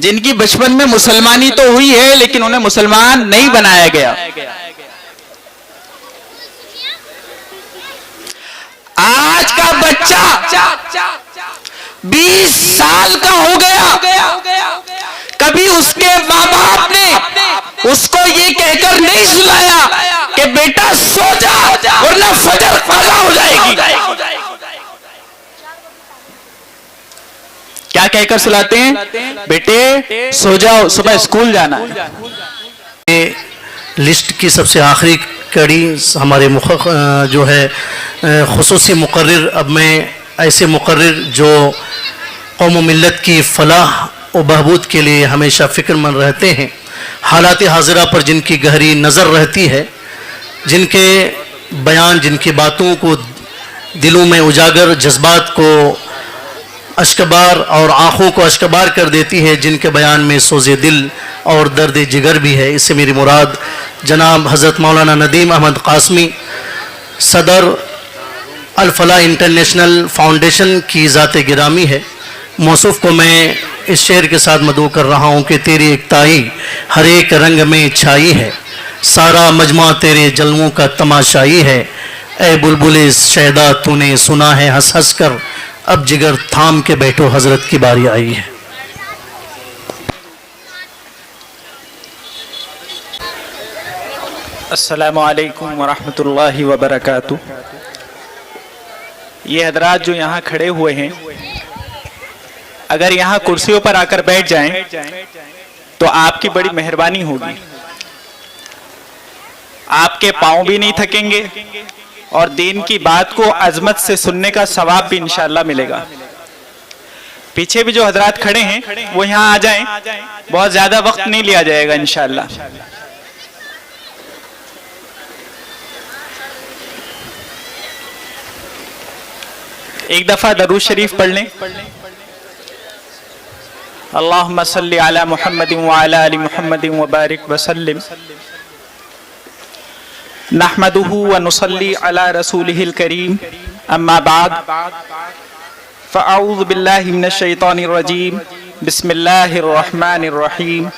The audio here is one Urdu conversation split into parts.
جن کی بچپن میں مسلمانی تو ہوئی ہے لیکن انہیں مسلمان نہیں بنایا گیا. آج کا بچہ 20 سال کا ہو گیا, کبھی اس کے ماں باپ نے اس کو یہ کہہ کر نہیں سلایا کہ بیٹا سو جا ورنہ فجر قضا ہو جائے گی. کیا کہہ کر سلاتے ہیں؟ بیٹے سو جاؤ, صبح اسکول جانا ہے. لسٹ کی سب سے آخری کڑی ہمارے جو ہے خصوصی مقرر. اب میں ایسے مقرر جو قوم و ملت کی فلاح و بہبود کے لیے ہمیشہ فکر مند رہتے ہیں, حالات حاضرہ پر جن کی گہری نظر رہتی ہے, جن کے بیان, جن کی باتوں کو دلوں میں اجاگر, جذبات کو اشکبار اور آنکھوں کو اشکبار کر دیتی ہے, جن کے بیان میں سوز دل اور درد جگر بھی ہے. اس سے میری مراد جناب حضرت مولانا ندیم احمد قاسمی, صدر الفلاح انٹرنیشنل فاؤنڈیشن کی ذات گرامی ہے. موصوف کو میں اس شعر کے ساتھ مدعو کر رہا ہوں کہ تیری اکتائی ہر ایک رنگ میں چھائی ہے, سارا مجمع تیرے جلووں کا تماشائی ہے. اے بلبل شیدا تو نے سنا ہے ہنس ہنس کر, اب جگر تھام کے بیٹھو حضرت کی باری آئی ہے. السلام علیکم ورحمۃ اللہ وبرکاتہ. یہ حضرات جو یہاں کھڑے ہوئے ہیں, اگر یہاں کرسیوں پر آ کر بیٹھ جائیں تو آپ کی بڑی مہربانی ہوگی. آپ کے پاؤں بھی نہیں تھکیں گے اور دین کی بات کو عظمت سے سننے کا ثواب بھی انشاءاللہ ملے گا. پیچھے بھی جو حضرات کھڑے ہیں وہ یہاں آ جائیں, بہت زیادہ وقت نہیں لیا جائے گا انشاءاللہ. ایک دفعہ درود شریف پڑھ لیں. اللہم صلی علی محمد وعلی آل محمد وبارک وسلم. نحمده ونصلی علی رسولہ الکریم, اما بعد فاعوذ باللہ من الشیطان الرجیم, بسم اللہ الرحمن الرحیم.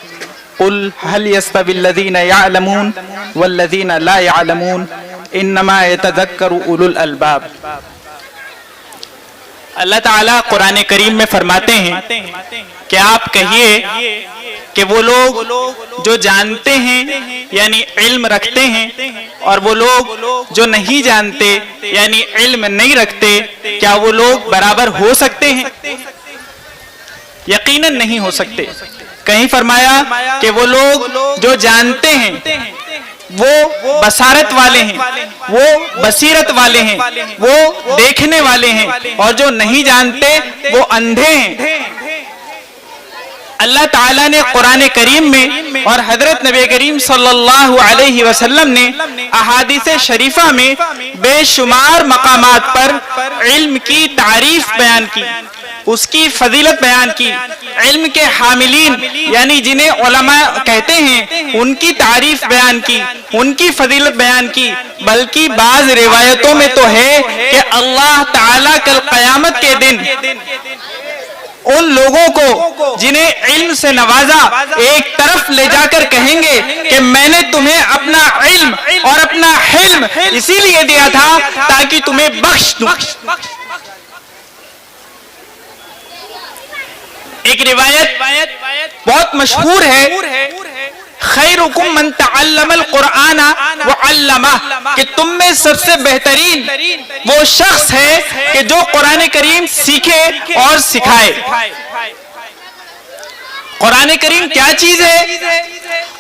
قل هل يستوي الذین يعلمون والذین لا يعلمون انما يتذکر اولو الالباب. اللہ تعالیٰ قرآن کریم میں فرماتے ہیں کہ آپ کہیے کہ وہ لوگ جو جانتے ہیں یعنی علم رکھتے ہیں, اور وہ لوگ جو نہیں جانتے یعنی علم نہیں رکھتے, کیا وہ لوگ برابر ہو سکتے ہیں؟ یقیناً نہیں ہو سکتے. کہیں فرمایا کہ وہ لوگ جو جانتے ہیں وہ بصارت والے ہیں, وہ بصیرت والے ہیں, وہ دیکھنے والے ہیں, اور جو نہیں جانتے وہ اندھے ہیں. اللہ تعالیٰ نے قرآن کریم میں اور حضرت نبی کریم صلی اللہ علیہ وسلم نے احادیث شریفہ میں بے شمار مقامات پر علم کی تعریف بیان کی, اس کی فضیلت بیان کی. علم کے حاملین یعنی جنہیں علماء کہتے ہیں ان کی تعریف بیان کی, ان کی فضیلت بیان کی. بلکہ بعض روایتوں میں تو ہے کہ اللہ تعالیٰ کل قیامت کے دن ان لوگوں کو جنہیں علم سے نوازا ایک طرف لے جا کر کہیں گے کہ میں نے تمہیں اپنا علم اور اپنا حلم اسی لیے دیا تھا تاکہ تمہیں بخش دوں. ایک روایت بہت مشہور ہے, خیرکم من تعلم القرآن وعلمہ, کہ تم میں سب سے بہترین وہ شخص ہے کہ جو قرآن کریم سیکھے اور سکھائے. قرآن کریم کیا چیز ہے؟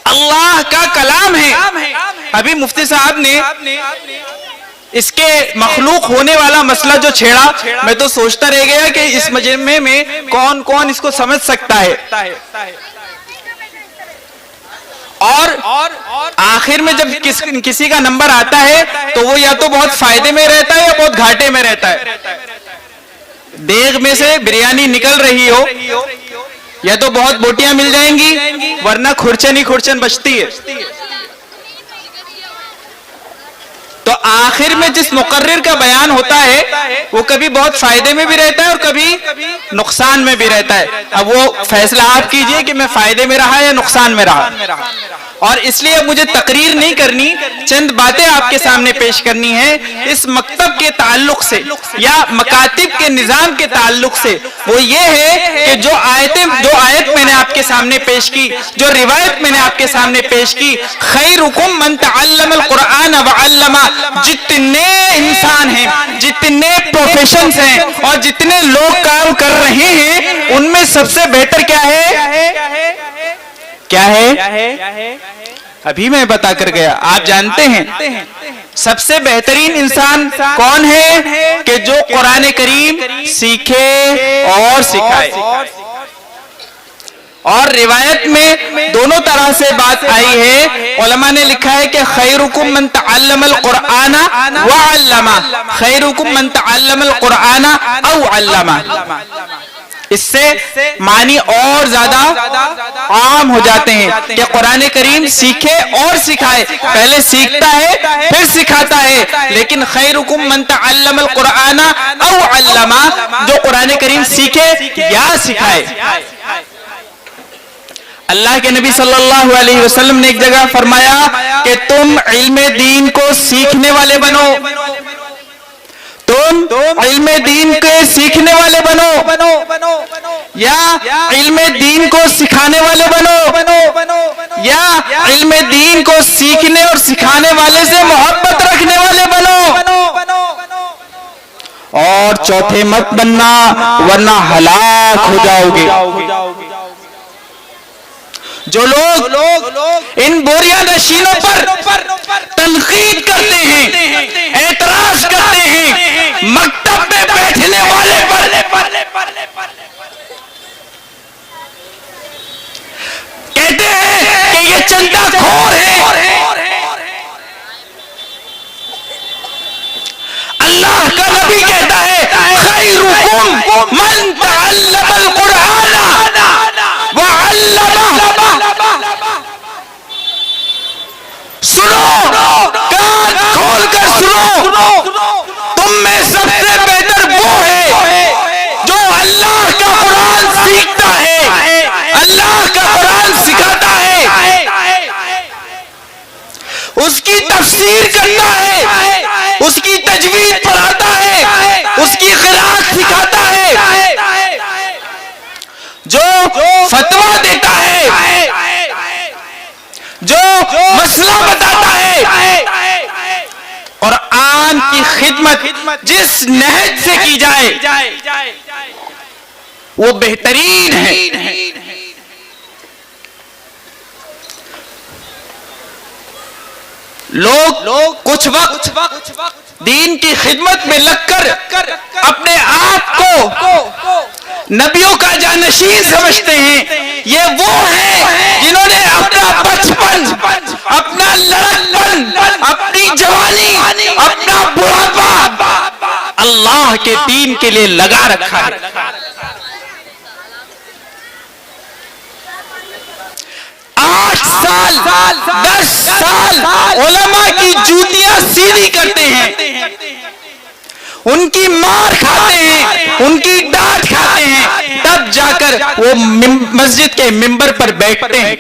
اللہ کا کلام ہے. ابھی مفتی صاحب نے اس کے مخلوق ہونے والا مسئلہ جو چھیڑا, میں تو سوچتا رہ گیا کہ اس مجمع میں کون کون اس کو سمجھ سکتا ہے. اور آخر میں جب کسی کا نمبر آتا ہے تو وہ یا تو بہت فائدے میں رہتا ہے یا بہت گھاٹے میں رہتا ہے. دیگ میں سے بریانی نکل رہی ہو یا تو بہت بوٹیاں مل جائیں گی ورنہ کھرچن ہی کھرچن بچتی ہے. تو آخر میں جس مقرر کا بیان ہوتا ہے وہ کبھی بہت فائدے میں بھی رہتا ہے اور کبھی نقصان میں بھی رہتا ہے. اب وہ فیصلہ آپ کیجئے کہ میں فائدے میں رہا یا نقصان میں رہا. اور اس لیے مجھے تقریر نہیں کرنی, چند باتیں آپ کے سامنے پیش کرنی ہے اس مکتب کے تعلق سے یا مکاتب کے نظام کے تعلق سے. وہ یہ ہے کہ جو آیت میں نے آپ کے سامنے پیش کی, جو روایت میں نے آپ کے سامنے پیش کی, خیرکم من تعلم القرآن وعلمہ, جتنے انسان ہیں, جتنے پروفیشنز ہیں اور جتنے لوگ کام کر رہے ہیں, ان میں سب سے بہتر کیا ہے؟ کیا ہے؟ ابھی میں بتا کر گیا, آپ جانتے ہیں سب سے بہترین انسان کون ہے؟ کہ جو قرآن کریم سیکھے اور سکھائے. اور روایت میں دونوں طرح سے بات آئی ہے. علماء نے لکھا ہے کہ خیرکم من تعلم القرآن وعلمہ, خیرکم من تعلم القرآن او علمہ. اس سے معنی اور زیادہ عام ہو جاتے ہیں کہ قرآن کریم سیکھے اور سکھائے. پہلے سیکھتا ہے پھر سکھاتا ہے, لیکن خیرکم من تعلم القرآن او علمہ, جو قرآن کریم سیکھے یا سکھائے. اللہ کے نبی صلی اللہ علیہ وسلم نے ایک جگہ فرمایا کہ تم علم دین کو سیکھنے والے بنو, تم علم دین کے سیکھنے والے بنو, یا علم دین کو سکھانے والے بنو, یا علم دین کو سیکھنے اور سکھانے والے سے محبت رکھنے والے بنو. اور چوتھے مت بننا ورنہ ہلاک ہو جاؤ گے. جو لوگ ان بوریاں نشینوں پر تنقید کرتے ہیں, اعتراض کرتے ہیں, مکتب میں بیٹھنے والے پر کہتے ہیں کہ یہ چندہ خور ہے, اللہ کا نبی کہتا ہے خیرکم من تعلم القرآن وعلمہ. سنو, کان کھول کر سنو, تم میں سب سے بہتر وہ ہے جو اللہ کا قرآن سیکھتا ہے, اللہ کا قرآن سکھاتا ہے, اس کی تفسیر کرتا ہے, اس کی تجوید پڑھاتا ہے, اس کی قرآت سکھاتا ہے, جو فتویٰ دیتا ہے, جو مسئلہ بتاتا ہے. قرآن کی خدمت جس نہج سے کی جائے وہ بہترین ہے. لوگ کچھ وقت دین کی خدمت میں لگ کر اپنے آپ کو نبیوں کا جانشین سمجھتے ہیں. یہ وہ ہیں جنہوں نے اپنا بچپن, اپنا لڑکپن, اپنی جوانی, اپنا بڑھاپا اللہ کے دین کے لیے لگا رکھا ہے. 8 سال 10 سال علماء کی جوتیاں سیدھی کرتے ہیں, ان کی مار کھاتے ہیں, ان کی ڈانٹ کھاتے ہیں, تب جا کر وہ مسجد کے منبر پر بیٹھتے ہیں.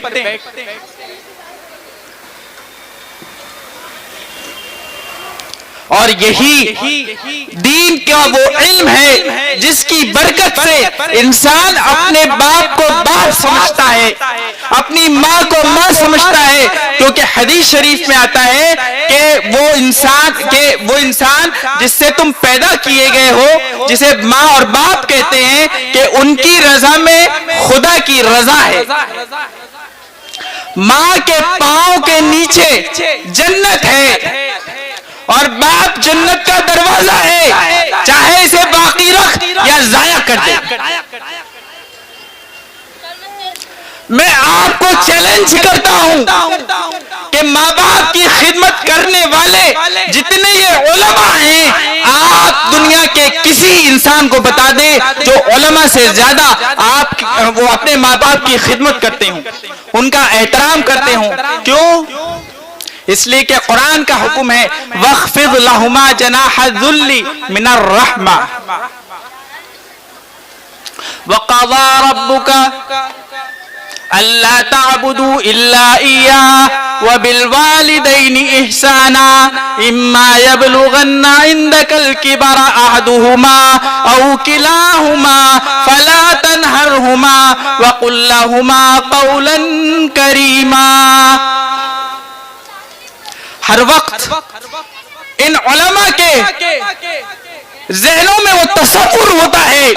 اور یہی دین کا وہ علم ہے جس کی برکت سے انسان اپنے باپ کو باپ سمجھتا ہے, اپنی ماں کو ماں سمجھتا ہے. کیونکہ حدیث شریف میں آتا ہے کہ وہ انسان جس سے تم پیدا کیے گئے ہو, جسے ماں اور باپ کہتے ہیں, کہ ان کی رضا میں خدا کی رضا ہے. ماں کے پاؤں کے نیچے جنت ہے اور باپ جنت کا دروازہ ہے, چاہے اسے باقی رکھ یا ضائع کر دے. میں آپ کو چیلنج کرتا ہوں کہ ماں باپ کی خدمت کرنے والے جتنے یہ علماء ہیں, آپ دنیا کے کسی انسان کو بتا دیں جو علماء سے زیادہ وہ اپنے ماں باپ کی خدمت کرتے ہوں, ان کا احترام کرتے ہوں. کیوں؟ اس لیے کہ قرآن کا حکم ہے وَاخْفِضْ لَهُمَا جَنَاحَ الذُّلِّ مِنَ الرَّحْمَةِ وَقَضَى رَبُّكَ أَلَّا تَعْبُدُوا إِلَّا إِيَّاهُ وَبِالْوَالِدَيْنِ إِحْسَانًا إِمَّا يَبْلُغَنَّ عِندَكَ الْكِبَرَ أَحَدُهُمَا أَوْ كِلَاهُمَا فَلَا تَنْهَرْهُمَا وَقُلْ لَهُمَا قَوْلًا كَرِيمًا۔ ہر وقت ان علماء کے ذہنوں میں وہ تصور ہوتا ہے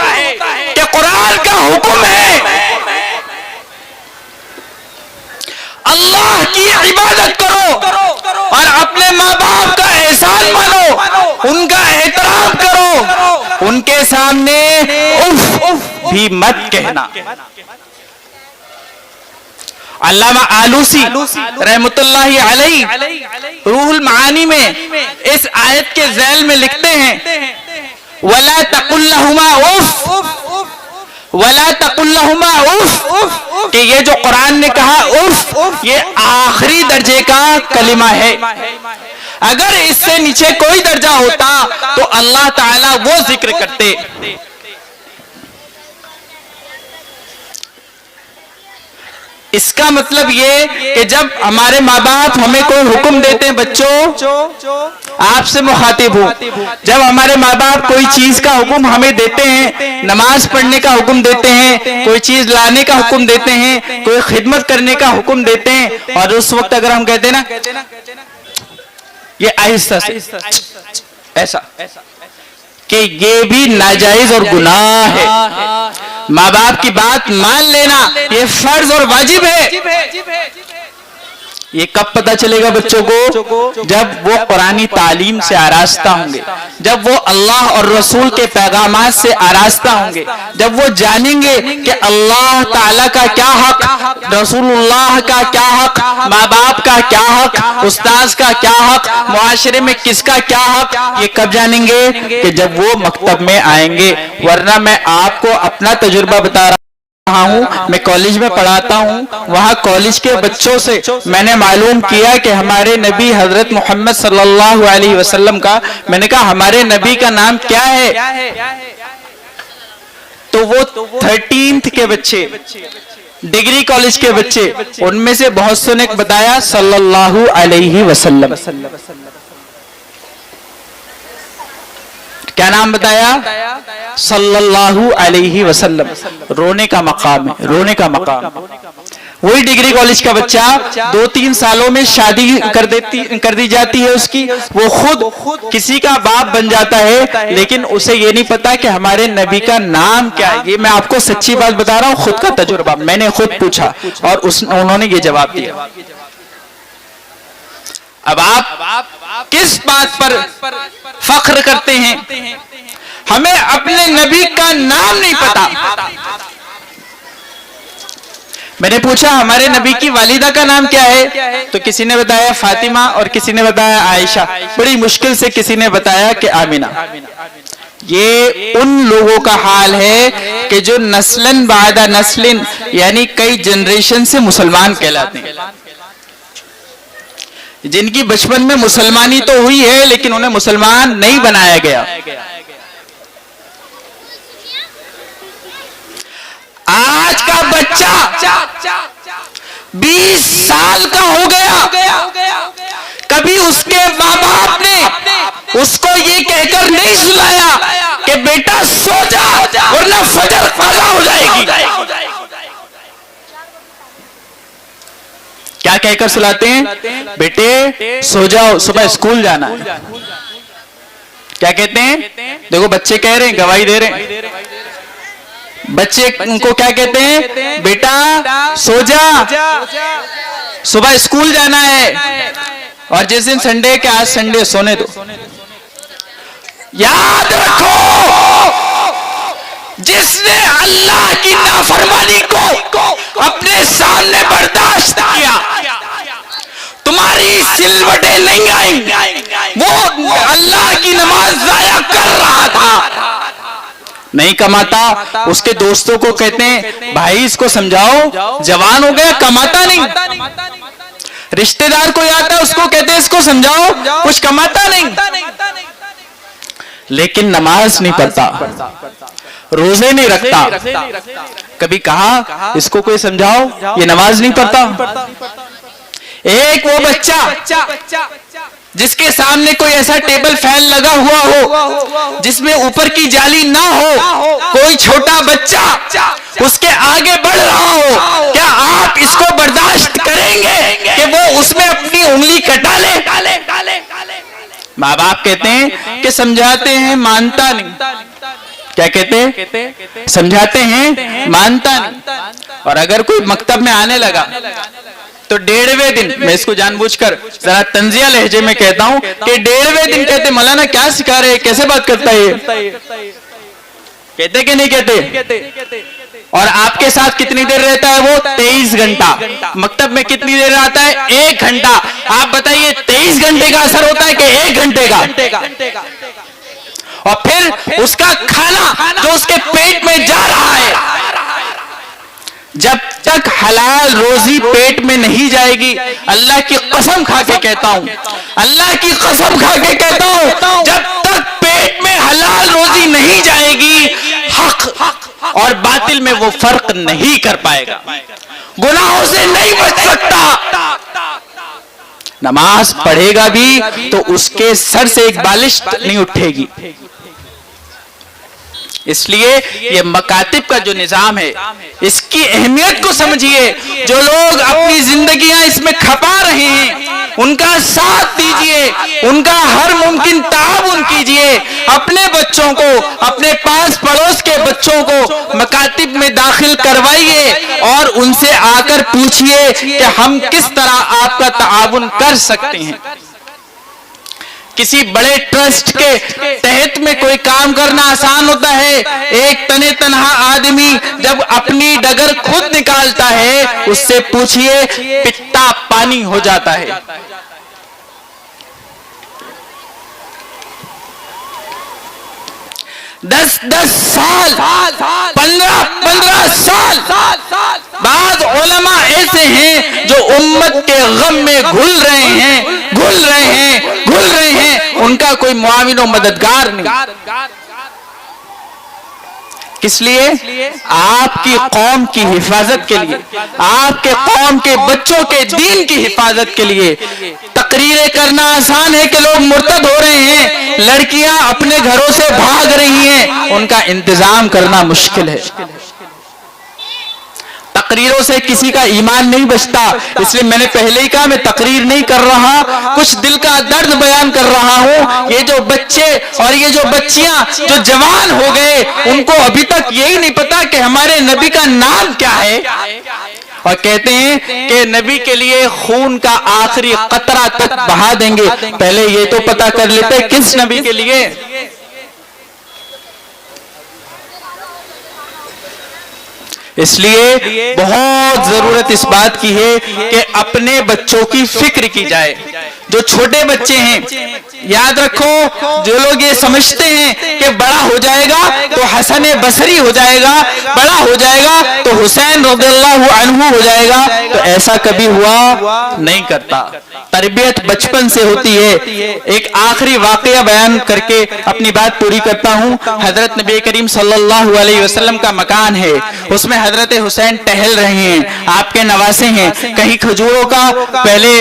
کہ قرآن کا حکم ہے اللہ کی عبادت کرو اور اپنے ماں باپ کا احسان مانو، ان کا احترام کرو، ان کے سامنے اف بھی مت کہنا۔ علامہ آلوسی رحمت اللہ علیہ روح المعانی میں اس آیت کے ذیل میں لکھتے ہیں وَلَا تَقُلْ لَهُمَا اُف وَلَا تَقُلْ لَهُمَا اُف، کہ یہ جو قرآن نے کہا اف یہ آخری درجے کا کلمہ ہے۔ اگر اس سے نیچے کوئی درجہ ہوتا تو اللہ تعالیٰ وہ ذکر کرتے۔ اس کا مطلب یہ کہ جب ہمارے ماں باپ ہمیں کوئی حکم دیتے ہیں، بچوں آپ سے مخاطب ہوں، جب ہمارے ماں باپ کوئی چیز کا حکم ہمیں دیتے ہیں، نماز پڑھنے کا حکم دیتے ہیں، کوئی چیز لانے کا حکم دیتے ہیں، کوئی خدمت کرنے کا حکم دیتے ہیں، اور اس وقت اگر ہم کہتے ہیں نا یہ آہستہ سے ایسا کہ یہ بھی ناجائز اور گناہ ہے، ماں باپ کی بات مان لینا یہ فرض اور واجب ہے۔ یہ کب پتہ چلے گا بچوں کو؟ جب وہ قرآنی تعلیم سے آراستہ ہوں گے، جب وہ اللہ اور رسول کے پیغامات سے آراستہ ہوں گے، جب وہ جانیں گے کہ اللہ تعالیٰ کا کیا حق، رسول اللہ کا کیا حق، ماں باپ کا کیا حق، استاذ کا کیا حق، معاشرے میں کس کا کیا حق، یہ کب جانیں گے؟ کہ جب وہ مکتب میں آئیں گے۔ ورنہ میں آپ کو اپنا تجربہ بتا رہا ہوں، میں کالج میں پڑھاتا ہوں، وہاں کالج کے بچوں سے میں نے معلوم کیا کہ ہمارے نبی حضرت محمد صلی اللہ علیہ وسلم کا، میں نے کہا ہمارے نبی کا نام کیا ہے؟ تو وہ 13th کے بچے، ڈگری کالج کے بچے، ان میں سے بہت سے نے بتایا صلی اللہ علیہ وسلم۔ کیا نام بتایا؟ صلی اللہ علیہ وسلم۔ رونے کا مقام ہے، رونے کا مقام۔ وہی ڈگری کالج کا بچہ 2-3 سالوں میں شادی کر دی جاتی ہے اس کی، وہ خود کسی کا باپ بن جاتا ہے، لیکن اسے یہ نہیں پتا کہ ہمارے نبی کا نام کیا ہے۔ یہ میں آپ کو سچی بات بتا رہا ہوں، خود کا تجربہ، میں نے خود پوچھا اور انہوں نے یہ جواب دیا۔ اب آپ کس بات پر فخر کرتے ہیں؟ ہمیں اپنے نبی کا نام نہیں پتا۔ میں نے پوچھا ہمارے نبی کی والدہ کا نام کیا ہے؟ تو کسی نے بتایا فاطمہ اور کسی نے بتایا عائشہ، بڑی مشکل سے کسی نے بتایا کہ آمینہ۔ یہ ان لوگوں کا حال ہے کہ جو نسلاً بعد نسلن یعنی کئی جنریشن سے مسلمان کہلاتے ہیں، جن کی بچپن میں مسلمانی تو ہوئی ہے لیکن انہیں مسلمان نہیں بنایا گیا۔ آج کا بچہ 20 سال کا ہو گیا، کبھی اس کے ماں باپ نے اس کو یہ کہہ کر نہیں سلایا کہ بیٹا سو جا ورنہ فجر قضا ہو جائے گی۔ کیا کہہ کر سلاتے ہیں؟ بیٹے سو جاؤ صبح اسکول جانا ہے۔ کیا کہتے ہیں؟ دیکھو بچے کہہ رہے ہیں، گواہی دے رہے ہیں۔ بچے ان کو کیا کہتے ہیں؟ بیٹا سو جا صبح اسکول جانا ہے، اور جس دن سنڈے کہ آج سنڈے سونے دو۔ یاد رکھو جس نے اللہ کی نافرمانی کو اپنے سامنے برداشت کیا، تمہاری سلوٹیں نہیں آئیں۔ وہ اللہ کی نماز ضائع کر رہا تھا، نہیں کماتا۔ اس کے دوستوں کو کہتے ہیں بھائی اس کو سمجھاؤ، جوان ہو گیا کماتا نہیں۔ رشتہ دار کوئی آتا ہے اس کو کہتے ہیں اس کو سمجھاؤ، کچھ کماتا نہیں، لیکن نماز نہیں پڑھتا، روزے نہیں رکھتا، کبھی کہا اس کو کوئی سمجھاؤ یہ نماز نہیں پڑھتا۔ ایک وہ بچہ جس کے سامنے کوئی ایسا ٹیبل فین لگا ہوا ہو جس میں اوپر کی جالی نہ ہو، کوئی چھوٹا بچہ اس کے آگے بڑھ رہا ہو، کیا آپ اس کو برداشت کریں گے کہ وہ اس میں اپنی انگلی کٹا لے؟ ماں باپ کہتے ہیں کہ سمجھاتے ہیں مانتا نہیں، کیا کہتے ہیں؟ سمجھاتے ہیں مانتا نہیں۔ اور اگر کوئی مکتب میں آنے لگا تو 1.5ویں دن، میں اس کو جان بوجھ کر ذرا طنزیہ لہجے میں کہتا ہوں کہ 1.5ویں دن کہتے مولانا کیا سکھا رہے، کیسے بات کرتا ہے، کہتے کہ نہیں کہتے؟ اور آپ کے ساتھ کتنی دیر رہتا ہے وہ؟ 23 گھنٹہ۔ مکتب میں کتنی دیر رہتا ہے؟ 1 گھنٹہ۔ آپ بتائیے 23 گھنٹے کا اثر ہوتا ہے کہ 1 گھنٹے کا؟ اور پھر اس کا کھانا جو اس کے پیٹ میں جا رہا ہے، جب تک حلال روزی پیٹ میں نہیں جائے گی، اللہ کی قسم کھا کے کہتا ہوں، اللہ کی قسم کھا کے کہتا ہوں، جب تک پیٹ میں حلال روزی نہیں جائے گی، حق اور باطل میں وہ فرق نہیں کر پائے گا، گناہوں سے نہیں بچ سکتا۔ نماز پڑھے گا بھی تو اس کے سر سے ایک بالش نہیں اٹھے گی۔ اس لیے یہ مکاتب کا جو نظام ہے اس کی اہمیت کو سمجھیے۔ جو لوگ اپنی زندگیاں اس میں کھپا رہے ہیں ان کا ساتھ دیجئے، ان کا ہر ممکن تعاون کیجئے، اپنے بچوں کو، اپنے پاس پڑوس کے بچوں کو مکاتب میں داخل کروائیے اور ان سے آ کر پوچھئے کہ ہم کس طرح آپ کا تعاون کر سکتے ہیں۔ کسی بڑے ٹرسٹ کے تحت میں کوئی کام کرنا آسان ہوتا ہے، ایک تنے تنہا آدمی جب اپنی ڈگر خود نکالتا ہے اس سے پوچھئے پتا پانی ہو جاتا ہے۔ 10 سال، 15 سال، بعض علماء ایسے ہیں جو امت کے غم میں گھل رہے ہیں، ان کا کوئی معاون و مددگار نہیں۔ کس لیے؟ آپ کی قوم کی حفاظت کے لیے، آپ کے قوم کے بچوں کے دین کی حفاظت کے لیے۔ تقریریں کرنا آسان ہے کہ لوگ مرتد ہو رہے ہیں، لڑکیاں اپنے گھروں سے بھاگ رہی ہیں، ان کا انتظام کرنا مشکل ہے۔ تقریروں سے کسی کا ایمان نہیں بچتا، اس لیے میں نے پہلے ہی کہا میں تقریر نہیں کر رہا، کچھ دل کا درد بیان کر رہا ہوں۔ یہ جو بچے اور یہ جو بچیاں جو جوان ہو گئے ان کو ابھی تک یہی نہیں پتا کہ ہمارے نبی کا نام کیا ہے، اور کہتے ہیں کہ نبی کے لیے خون کا آخری قطرہ تک بہا دیں گے۔ پہلے یہ تو پتا کر لیتے کس نبی کے لیے۔ اس لیے بہت ضرورت اس بات کی ہے کہ اپنے بچوں کی فکر کی جائے۔ جو چھوٹے بچے ہیں یاد رکھو، جو لوگ یہ سمجھتے ہیں کہ بڑا ہو جائے گا تو حسن بصری ہو جائے گا، بڑا ہو جائے گا تو حسین رضی اللہ عنہ ہو جائے گا، تو ایسا کبھی ہوا نہیں کرتا۔ تربیت بچپن سے ہوتی ہے۔ ایک آخری واقعہ بیان کر کے اپنی بات پوری کرتا ہوں۔ حضرت نبی کریم صلی اللہ علیہ وسلم کا مکان ہے، اس میں حضرت حسین ٹہل رہے ہیں، آپ کے نواسے ہیں۔ کہیں کھجوروں کا پہلے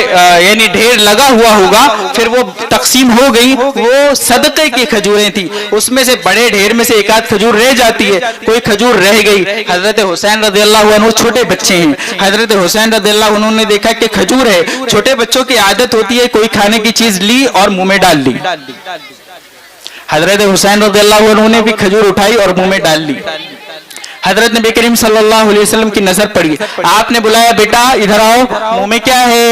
یعنی ڈھیر لگا ہوا ہوگا، پھر وہ تقسیم ہو گئی، وہ صدقے کی کھجوریں تھی، اس میں سے بڑے ڈھیر میں سے ایک آدھ کھجور رہ جاتی ہے، کوئی کھجور رہ گئی۔ حضرت حسین رضی اللہ عنہ چھوٹے بچے ہیں، حضرت حسین رضی اللہ عنہ نے دیکھا کہ کھجور ہے۔ چھوٹے بچوں کی عادت ہوتی ہے کوئی کھانے کی چیز لی اور منہ میں ڈال لی۔ حضرت حسین رضی اللہ عنہ نے بھی کھجور اٹھائی اور منہ میں ڈال لی۔ حضرت نبی کریم صلی اللہ علیہ وسلم کی نظر پڑی، آپ نے بلایا بیٹا ادھر آؤ، منہ میں کیا ہے؟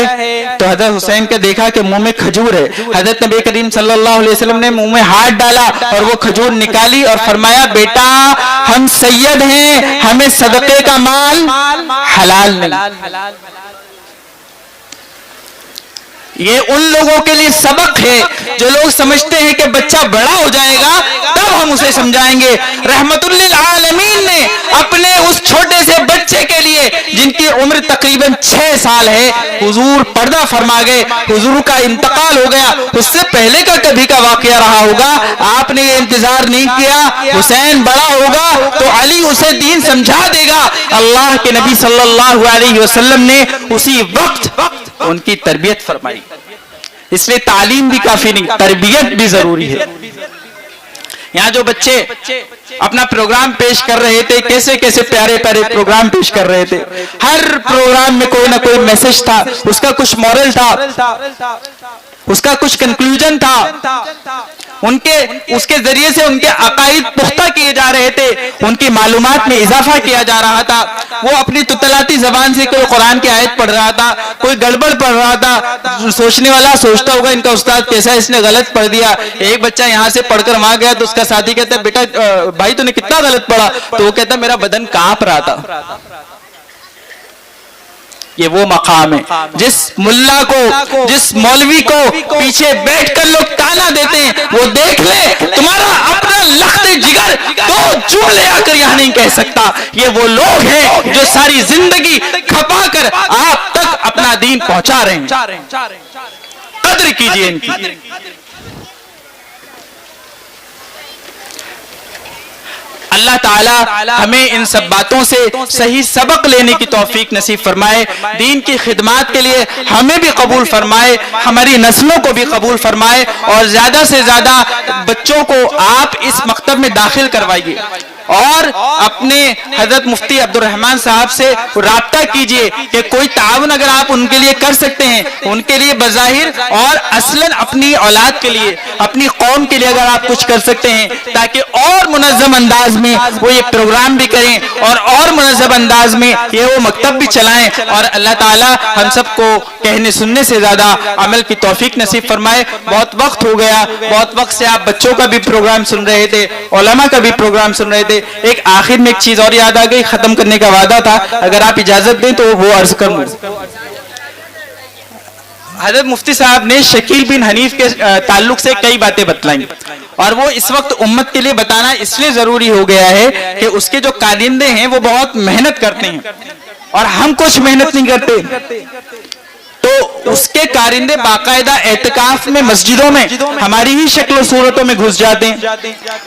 تو حضرت حسین کا دیکھا کہ منہ میں کھجور ہے۔ حضرت نبی کریم صلی اللہ علیہ وسلم نے منہ میں ہاتھ ڈالا اور وہ کھجور نکالی اور فرمایا بیٹا ہم سید ہیں، ہمیں صدقے کا مال حلال نہیں۔ یہ ان لوگوں کے لیے سبق ہے جو لوگ سمجھتے ہیں کہ بچہ بڑا ہو جائے گا تب ہم اسے سمجھائیں گے. رحمت للعالمین نے اپنے اس چھوٹے سے بچے کے لیے جن کی عمر تقریباً 6 سال ہے حضور پردہ فرما گئے, حضور کا انتقال ہو گیا. اس سے پہلے کا کبھی کا واقعہ رہا ہوگا, آپ نے یہ انتظار نہیں کیا حسین بڑا ہوگا تو علی اسے دین سمجھا دے گا. اللہ کے نبی صلی اللہ علیہ وسلم نے اسی وقت ان کی تربیت فرمائی. اس لیے تعلیم بھی کافی نہیں, تربیت بھی ضروری ہے. یہاں جو بچے اپنا پروگرام پیش کر رہے تھے, کیسے کیسے پیارے پیارے پروگرام پیش کر رہے تھے. ہر پروگرام میں کوئی نہ کوئی میسج تھا, اس کا کچھ مورل تھا, اس کا کچھ کنکلوژن تھا. اس کے ذریعے سے ان کے عقائد پختہ کیے جا رہے تھے, ان کی معلومات میں اضافہ کیا جا رہا تھا. وہ اپنی تتلاتی زبان سے کوئی قرآن کی آیت پڑھ رہا تھا, کوئی گڑبڑ پڑھ رہا تھا. سوچنے والا سوچتا ہوگا ان کا استاد کیسا, اس نے غلط پڑھ دیا. ایک بچہ یہاں سے پڑھ کر وہاں گیا تو اس کا ساتھی کہتا ہے بیٹا بھائی تو نے کتنا غلط پڑھا, تو وہ کہتا میرا بدن کانپ رہا تھا. یہ وہ مقام ہے جس ملا کو, جس مولوی کو پیچھے بیٹھ کر لوگ تانا دیتے ہیں, وہ دیکھ لے تمہارا اپنا لخت جگر تو جو لے آ کر یہاں نہیں کہہ سکتا. یہ وہ لوگ ہیں جو ساری زندگی کھپا کر آپ تک اپنا دین پہنچا رہے ہیں. قدر کیجئے ان کی. اللہ تعالی ہمیں ان سب باتوں سے صحیح سبق لینے کی توفیق نصیب فرمائے, دین کی خدمات کے لیے ہمیں بھی قبول فرمائے, ہماری نسلوں کو بھی قبول فرمائے, اور زیادہ سے زیادہ بچوں کو آپ اس مکتب میں داخل کروائیے, اور اپنے حضرت مفتی عبد الرحمن صاحب سے رابطہ کیجئے کہ کوئی تعاون اگر آپ ان کے لیے کر سکتے ہیں, ان کے لیے بظاہر اور اصلاً اپنی اولاد کے لیے, اپنی قوم کے لیے اگر آپ کچھ کر سکتے ہیں تاکہ اور منظم انداز میں وہ یہ پروگرام بھی کریں اور منظم انداز میں یہ وہ مکتب بھی چلائیں. اور اللہ تعالی ہم سب کو کہنے سننے سے زیادہ عمل کی توفیق نصیب فرمائے. بہت وقت ہو گیا, بہت وقت سے آپ بچوں کا بھی پروگرام سن رہے تھے, علماء کا بھی پروگرام سن رہے تھے. ایک آخر میں ایک چیز اور یاد آ گئی, ختم کرنے کا وعدہ تھا, اگر آپ اجازت دیں تو وہ عرض کروں. حضرت مفتی صاحب نے شکیل بن حنیف کے تعلق سے کئی باتیں بتلائیں, اور وہ اس وقت امت کے لیے بتانا اس لیے ضروری ہو گیا ہے کہ اس کے جو کارندے ہیں وہ بہت محنت کرتے ہیں اور ہم کچھ محنت نہیں کرتے. تو اس کے کارندے باقاعدہ اعتکاف میں مسجدوں میں ہماری ہی شکل و صورتوں میں گھس جاتے ہیں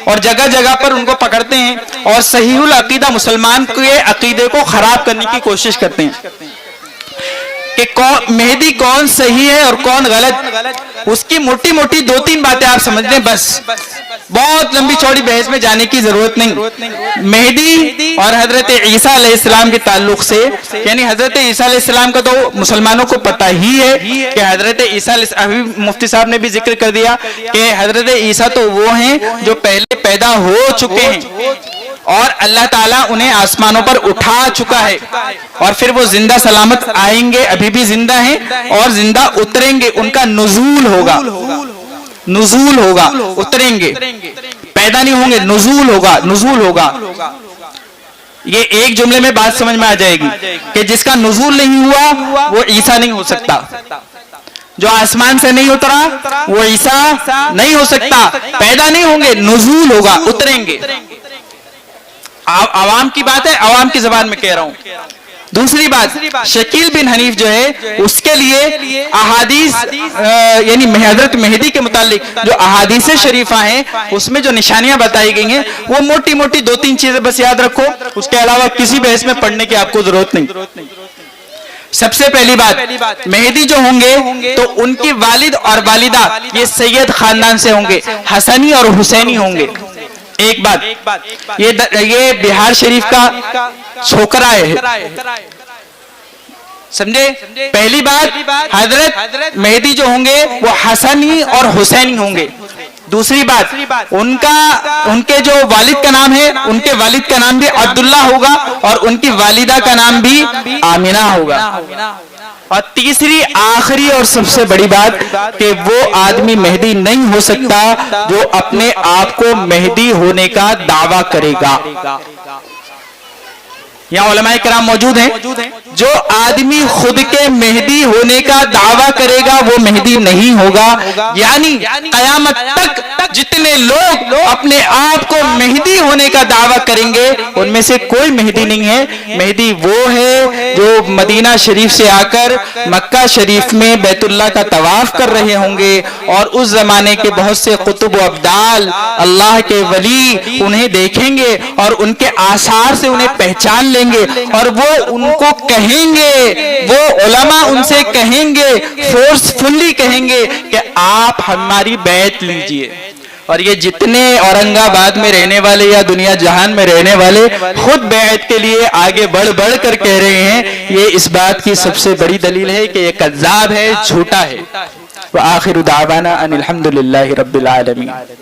اور جگہ جگہ پر ان کو پکڑتے ہیں اور صحیح العقیدہ مسلمان کے عقیدے کو خراب کرنے کی کوشش کرتے ہیں کہ مہدی کون صحیح ہے اور کون غلط. اس کی موٹی موٹی 2-3 باتیں آپ سمجھ لیں, بس بہت لمبی چوڑی بحث میں جانے کی ضرورت نہیں. مہدی اور حضرت عیسیٰ علیہ السلام کے تعلق سے, یعنی حضرت عیسیٰ علیہ السلام کا تو مسلمانوں کو پتہ ہی ہے کہ حضرت عیسیٰ علیہ السلام, ابھی مفتی صاحب نے بھی ذکر کر دیا کہ حضرت عیسیٰ تو وہ ہیں جو پہلے پیدا ہو چکے ہیں اور اللہ تعالیٰ انہیں آسمانوں پر اٹھا چکا ہے, اور پھر وہ زندہ سلامت آئیں گے, ابھی بھی زندہ ہیں اور زندہ اتریں گے. ان کا نزول ہوگا, اتریں گے, پیدا نہیں ہوں گے, نزول ہوگا. یہ ایک جملے میں بات سمجھ میں آ جائے گی کہ جس کا نزول نہیں ہوا وہ عیسیٰ نہیں ہو سکتا, جو آسمان سے نہیں اترا وہ عیسیٰ نہیں ہو سکتا. پیدا نہیں ہوں گے, نزول ہوگا, اتریں گے. عوام کی بات ہے, عوام کی زبان میں کہہ رہا ہوں. دوسری بات, شکیل بن حنیف جو ہے اس کے لیے احادیث یعنی حضرت مہدی کے متعلق جو احادیث شریفہ ہیں اس میں جو نشانیاں بتائی گئی ہیں وہ موٹی موٹی 2-3 چیزیں بس یاد رکھو, اس کے علاوہ کسی بحث میں پڑھنے کی آپ کو ضرورت نہیں. سب سے پہلی بات, مہدی جو ہوں گے تو ان کی والد اور والدہ یہ سید خاندان سے ہوں گے, حسنی اور حسینی ہوں گے. ایک بات, یہ بہار شریف کا چھوکرا ہے, سمجھے. پہلی بات, حضرت مہدی جو ہوں گے وہ حسنی اور حسینی ہوں گے. دوسری بات, ان کے جو والد کا نام ہے ان کے والد کا نام بھی عبداللہ ہوگا اور ان کی والدہ کا نام بھی آمینہ ہوگا. اور تیسری آخری اور سب سے بڑی بات کہ وہ آدمی مہدی نہیں ہو سکتا جو اپنے آپ کو مہدی ہونے کا دعویٰ کرے گا. یہاں علماء کرام موجود ہیں, جو آدمی خود کے مہدی ہونے کا دعویٰ کرے گا وہ مہدی نہیں ہوگا. یعنی قیامت تک جتنے لوگ اپنے آپ کو مہدی ہونے کا دعویٰ کریں گے ان میں سے کوئی مہدی نہیں ہے. مہدی وہ ہے جو مدینہ شریف سے آ کر مکہ شریف میں بیت اللہ کا طواف کر رہے ہوں گے اور اس زمانے کے بہت سے قطب و ابدال اللہ کے ولی انہیں دیکھیں گے اور ان کے آثار سے انہیں پہچان لیں گے اور وہ ان کو کہیں گے, وہ علماء ان سے کہیں گے, فورسفلی کہیں گے کہ آپ ہماری بیعت لیجئے. اور یہ جتنے اورنگ آباد میں رہنے والے یا دنیا جہان میں رہنے والے خود بیعت کے لیے آگے بڑھ بڑھ کر کہہ رہے ہیں, یہ اس بات کی سب سے بڑی دلیل ہے کہ یہ کذاب ہے, جھوٹا ہے. وآخر دعوانا ان الحمدللہ رب العالمین.